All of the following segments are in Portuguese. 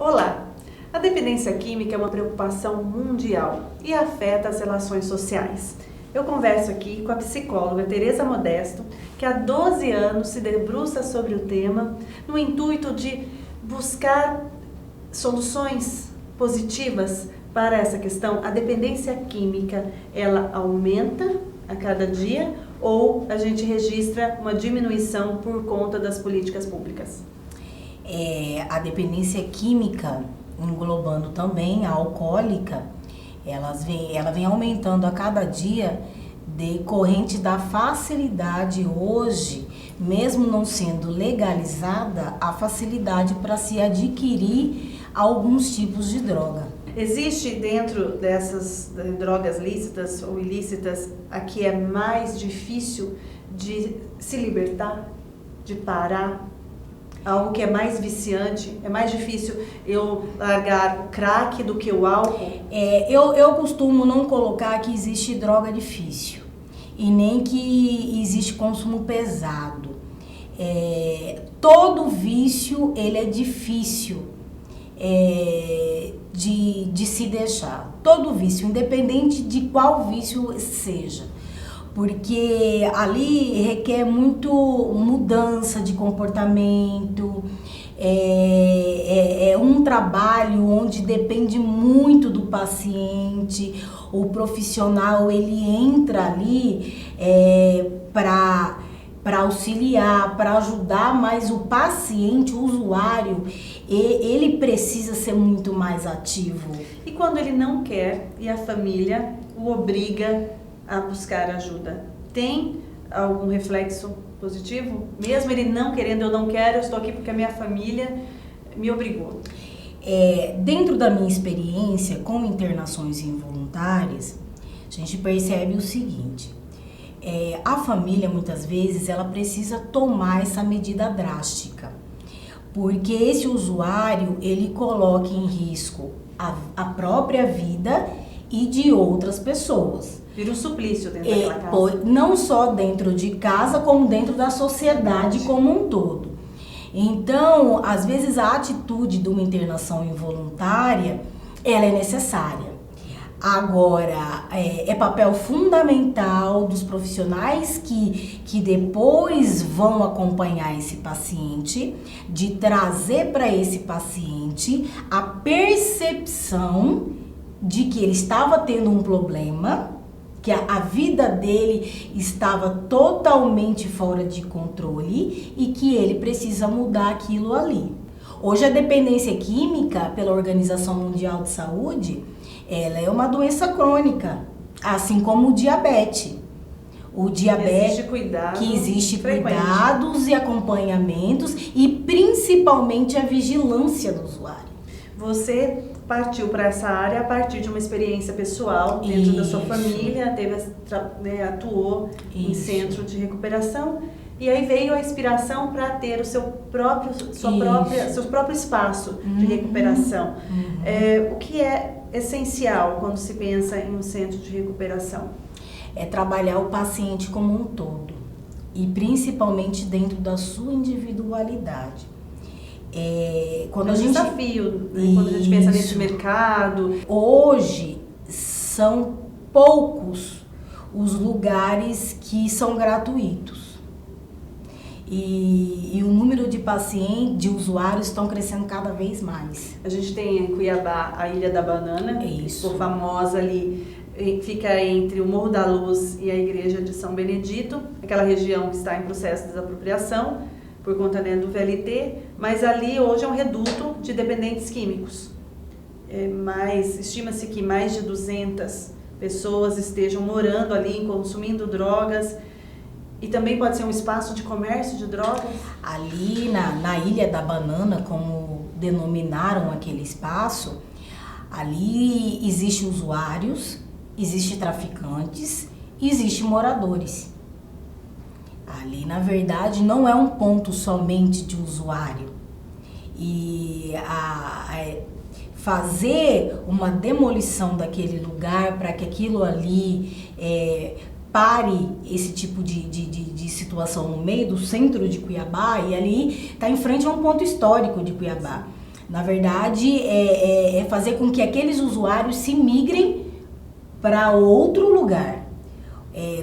Olá! A dependência química é uma preocupação mundial e afeta as relações sociais. Eu converso aqui com a psicóloga Tereza Modesto, que há 12 anos se debruça sobre o tema no intuito de buscar soluções positivas para essa questão. A dependência química, ela aumenta a cada dia ou a gente registra uma diminuição por conta das políticas públicas? A dependência química, englobando também a alcoólica, ela vem aumentando a cada dia decorrente da facilidade hoje, mesmo não sendo legalizada, a facilidade para se adquirir alguns tipos de droga. Existe dentro dessas drogas lícitas ou ilícitas a que é mais difícil de se libertar, de parar? Algo que é mais viciante? É mais difícil eu largar o crack do que o álcool? Eu costumo não colocar que existe droga difícil e nem que existe consumo pesado. Todo vício ele é difícil de se deixar. Todo vício, independente de qual vício seja. Porque ali requer muito mudança de comportamento, é um trabalho onde depende muito do paciente. O profissional ele entra ali para auxiliar, para ajudar, mas o paciente, o usuário, ele precisa ser muito mais ativo. E quando ele não quer e a família o obriga a buscar ajuda, tem algum reflexo positivo? Mesmo ele não querendo, eu não quero, eu estou aqui porque a minha família me obrigou. Dentro da minha experiência com internações involuntárias, a gente percebe o seguinte: a família muitas vezes ela precisa tomar essa medida drástica, porque esse usuário ele coloca em risco a própria vida e de outras pessoas. Vira um suplício dentro daquela casa. Não só dentro de casa, como dentro da sociedade como um todo. Então, às vezes a atitude de uma internação involuntária, ela é necessária. Agora, é papel fundamental dos profissionais que depois vão acompanhar esse paciente, de trazer para esse paciente a percepção de que ele estava tendo um problema, que a vida dele estava totalmente fora de controle e que ele precisa mudar aquilo ali. Hoje a dependência química, pela Organização Mundial de Saúde, ela é uma doença crônica, assim como o diabetes. O diabetes existe cuidados e acompanhamentos e principalmente a vigilância do usuário. Você partiu para essa área a partir de uma experiência pessoal dentro da sua família, atuou em centro de recuperação e aí veio a inspiração para ter o seu próprio espaço de recuperação. O que é essencial quando se pensa em um centro de recuperação? É trabalhar o paciente como um todo e principalmente dentro da sua individualidade. Quando desafio, né? Quando a gente pensa nesse mercado. Hoje são poucos os lugares que são gratuitos. E o número de pacientes, de usuários estão crescendo cada vez mais. A gente tem em Cuiabá a Ilha da Banana, ficou famosa ali, fica entre o Morro da Luz e a Igreja de São Benedito, aquela região que está em processo de desapropriação por conta do VLT, mas ali hoje é um reduto de dependentes químicos. Estima-se que mais de 200 pessoas estejam morando ali, consumindo drogas, e também pode ser um espaço de comércio de drogas? Ali na Ilha da Banana, como denominaram aquele espaço, ali existe usuários, existe traficantes, existe moradores. Ali, na verdade, não é um ponto somente de usuário. E fazer uma demolição daquele lugar para que aquilo ali pare esse tipo de situação no meio do centro de Cuiabá, e ali está em frente a um ponto histórico de Cuiabá. Na verdade, é fazer com que aqueles usuários se migrem para outro lugar.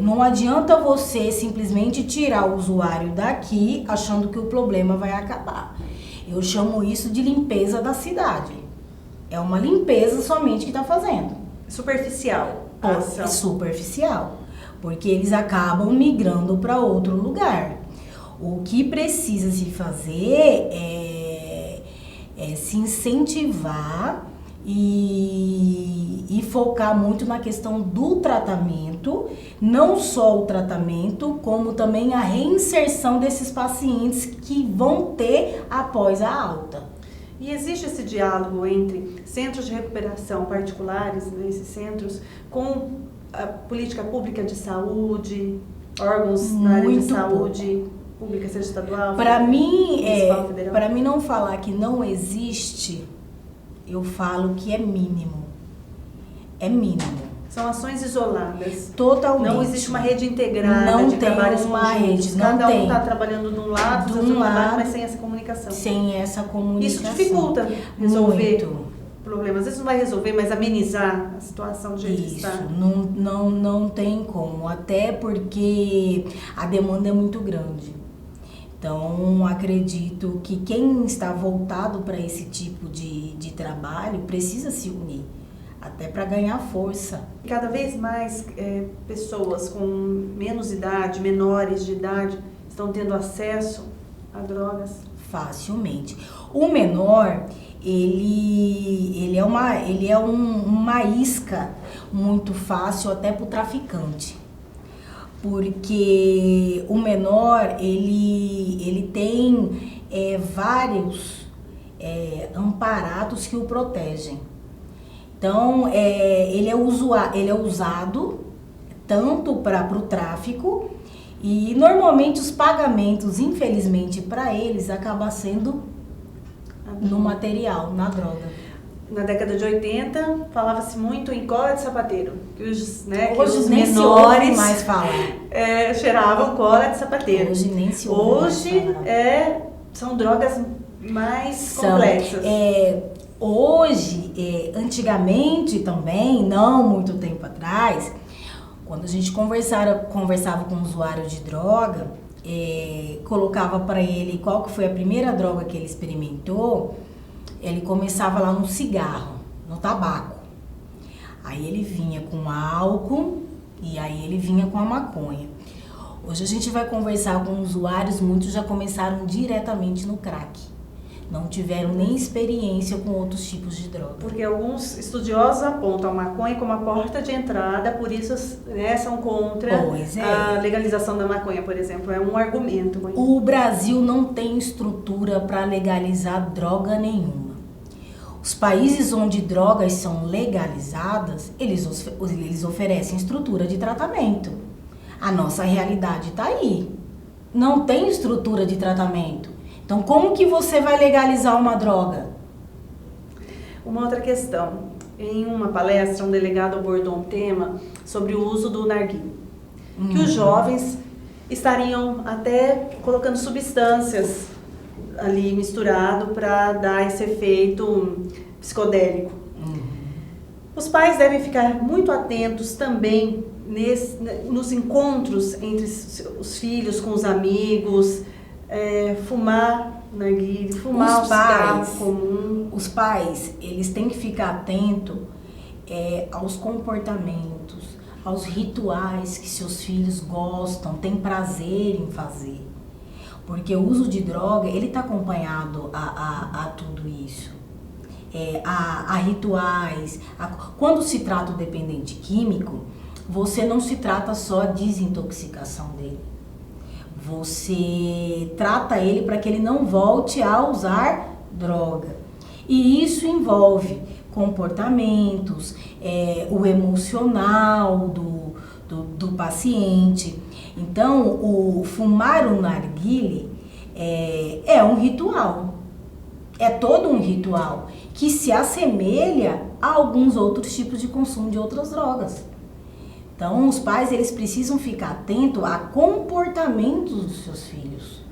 Não adianta você simplesmente tirar o usuário daqui achando que o problema vai acabar. Eu chamo isso de limpeza da cidade. É uma limpeza somente que está fazendo. Superficial. É superficial, porque eles acabam migrando para outro lugar. O que precisa se fazer é se incentivar e focar muito na questão do tratamento, não só o tratamento, como também a reinserção desses pacientes que vão ter após a alta. E existe esse diálogo entre centros de recuperação particulares, né, esses centros, com a política pública de saúde, órgãos na área de saúde pública, seja estadual? Para mim, não falar que não existe, eu falo que é mínimo. É mínimo. São ações isoladas. Totalmente. Não existe uma rede integrada de trabalhos conjuntos. Cada um está trabalhando de um lado, fazendo um trabalho, mas sem essa comunicação. Sem essa comunicação. Isso dificulta resolver problemas. Às vezes não vai resolver, mas amenizar a situação do jeito que está. Não tem como. Até porque a demanda é muito grande. Então, acredito que quem está voltado para esse tipo de trabalho precisa se unir, até para ganhar força. Cada vez mais pessoas com menos idade, menores de idade, estão tendo acesso a drogas? Facilmente. O menor, ele é uma isca muito fácil até para o traficante. Porque o menor, ele tem vários amparados que o protegem. Então, ele é usado tanto para o tráfico e normalmente os pagamentos, infelizmente, para eles acabam sendo no material, na droga. Na década de 80, falava-se muito em cola de sapateiro, que os nem menores se mais falar. Cheiravam cola de sapateiro. Hoje nem se ouve Hoje mais falar. São drogas mais complexas. Hoje, antigamente também, não muito tempo atrás, quando a gente conversava com um usuário de droga, colocava para ele qual que foi a primeira droga que ele experimentou, ele começava lá no cigarro, no tabaco. Aí ele vinha com álcool e aí ele vinha com a maconha. Hoje a gente vai conversar com usuários, muitos já começaram diretamente no crack. Não tiveram nem experiência com outros tipos de droga. Porque alguns estudiosos apontam a maconha como a porta de entrada, por isso são contra a legalização da maconha, por exemplo. É um argumento. O Brasil não tem estrutura para legalizar droga nenhuma. Os países onde drogas são legalizadas, eles oferecem estrutura de tratamento. A nossa realidade está aí. Não tem estrutura de tratamento. Então, como que você vai legalizar uma droga? Uma outra questão. Em uma palestra, um delegado abordou um tema sobre o uso do narguilé. Que os jovens estariam até colocando substâncias ali misturado para dar esse efeito psicodélico. Os pais devem ficar muito atentos também nos encontros entre os filhos, com os amigos, fumar narguilé, fumar o cigarro comum. Os pais, eles têm que ficar atentos aos comportamentos, aos rituais que seus filhos gostam, têm prazer em fazer. Porque o uso de droga, ele está acompanhado a tudo isso. A rituais. Quando se trata o dependente químico, você não se trata só a desintoxicação dele. Você trata ele para que ele não volte a usar droga. E isso envolve comportamentos, o emocional do paciente. Então, o fumar o narguilé é um ritual. É todo um ritual que se assemelha a alguns outros tipos de consumo de outras drogas. Então, os pais, eles precisam ficar atentos a comportamentos dos seus filhos.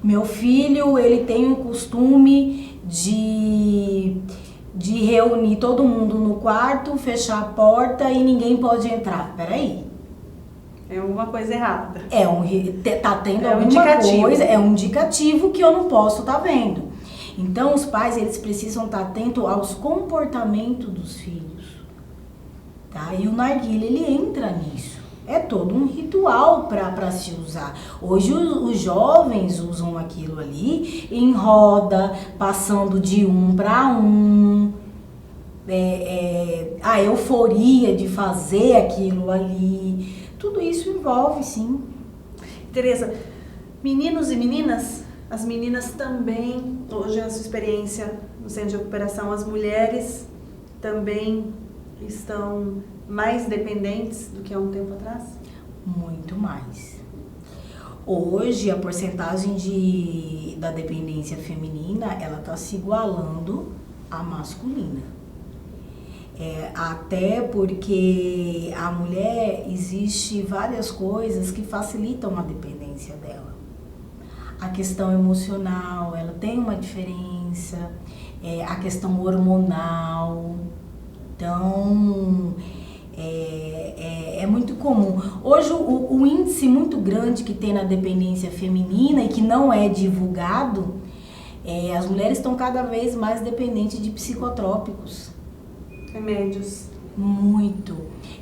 Meu filho, ele tem o costume de reunir todo mundo no quarto, fechar a porta e ninguém pode entrar. Peraí. É alguma coisa errada. Tá tendo um alguma indicativo. coisa, é um indicativo que eu não posso estar vendo. Então, os pais, eles precisam estar atentos aos comportamentos dos filhos. Tá? E o narguilé, ele entra nisso. É todo um ritual para se usar. Hoje os jovens usam aquilo ali em roda, passando de um para um. A euforia de fazer aquilo ali. Tudo isso envolve, sim. Tereza, meninos e meninas, as meninas também, hoje a sua experiência no centro de recuperação, as mulheres também estão mais dependentes do que há um tempo atrás? Muito mais. Hoje a porcentagem da dependência feminina, ela está se igualando à masculina. Até porque a mulher, existe várias coisas que facilitam a dependência dela. A questão emocional, ela tem uma diferença, a questão hormonal. Então, é muito comum. Hoje, o índice muito grande que tem na dependência feminina e que não é divulgado, as mulheres estão cada vez mais dependentes de psicotrópicos. Remédios. Muito.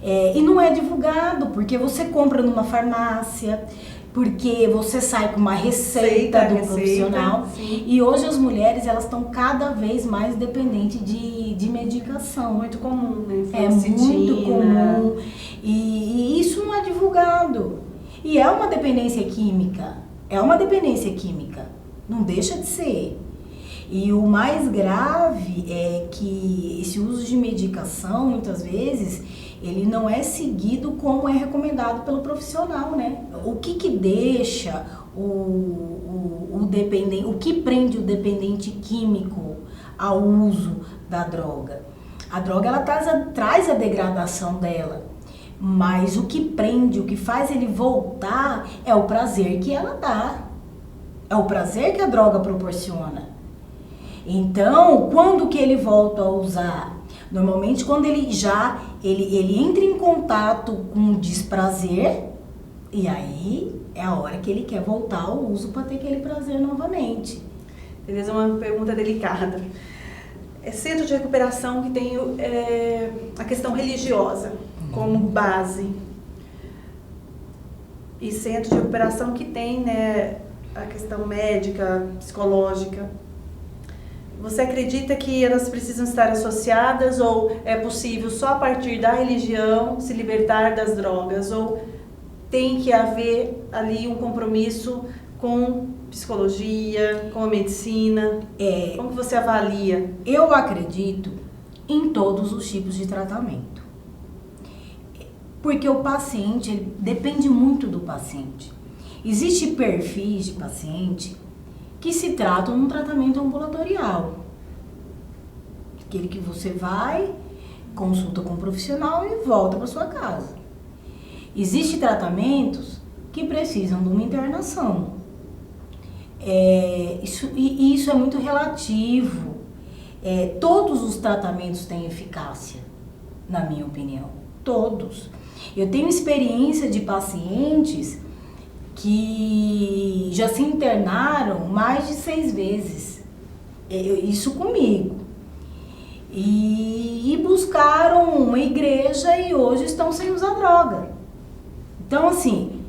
E não é divulgado, porque você compra numa farmácia, porque você sai com uma receita do profissional. Sim. E hoje as mulheres, elas estão cada vez mais dependentes de medicação. Muito comum, né? É muito comum. E isso não é divulgado. E é uma dependência química. Não deixa de ser. E o mais grave é que esse uso de medicação, muitas vezes, ele não é seguido como é recomendado pelo profissional, né? O que deixa o dependente, o que prende o dependente químico ao uso da droga? A droga, ela traz a degradação dela, mas o que prende, o que faz ele voltar é o prazer que ela dá, é o prazer que a droga proporciona. Então, quando que ele volta a usar? Normalmente quando ele entra em contato com o desprazer, e aí é a hora que ele quer voltar ao uso para ter aquele prazer novamente. Tereza, uma pergunta delicada. É centro de recuperação que tem a questão religiosa como base. E centro de recuperação que tem, né, a questão médica, psicológica. Você acredita que elas precisam estar associadas ou é possível só a partir da religião se libertar das drogas? Ou tem que haver ali um compromisso com psicologia, com a medicina? Como que você avalia? Eu acredito em todos os tipos de tratamento. Porque o paciente, ele depende muito do paciente. Existem perfis de paciente que se tratam num tratamento ambulatorial. Aquele que você vai, consulta com um profissional e volta para sua casa. Existem tratamentos que precisam de uma internação. Isso é muito relativo. Todos os tratamentos têm eficácia, na minha opinião. Todos. Eu tenho experiência de pacientes que já se internaram mais de 6 vezes, isso comigo, e buscaram uma igreja e hoje estão sem usar droga. Então, assim,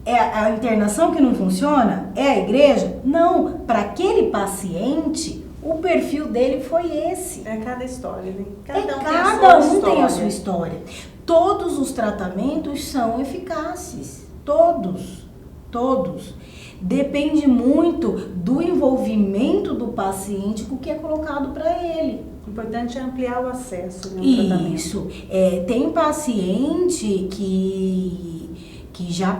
é a internação que não funciona? É a igreja? Não, para aquele paciente, o perfil dele foi esse. É cada história, né? Cada um tem a sua história. Todos os tratamentos são eficazes, todos. Depende muito do envolvimento do paciente com o que é colocado para ele. O importante é ampliar o acesso no tratamento. Isso. Tem paciente que já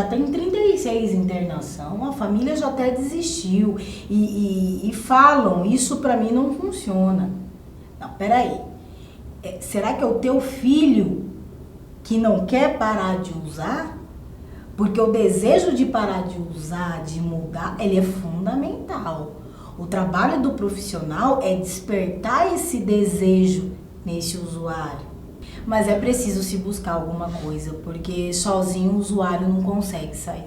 tem 36 internação, a família já até desistiu e falam, isso para mim não funciona. Não, peraí. Será que é o teu filho que não quer parar de usar? Porque o desejo de parar de usar, de mudar, ele é fundamental. O trabalho do profissional é despertar esse desejo nesse usuário. Mas é preciso se buscar alguma coisa, porque sozinho o usuário não consegue sair.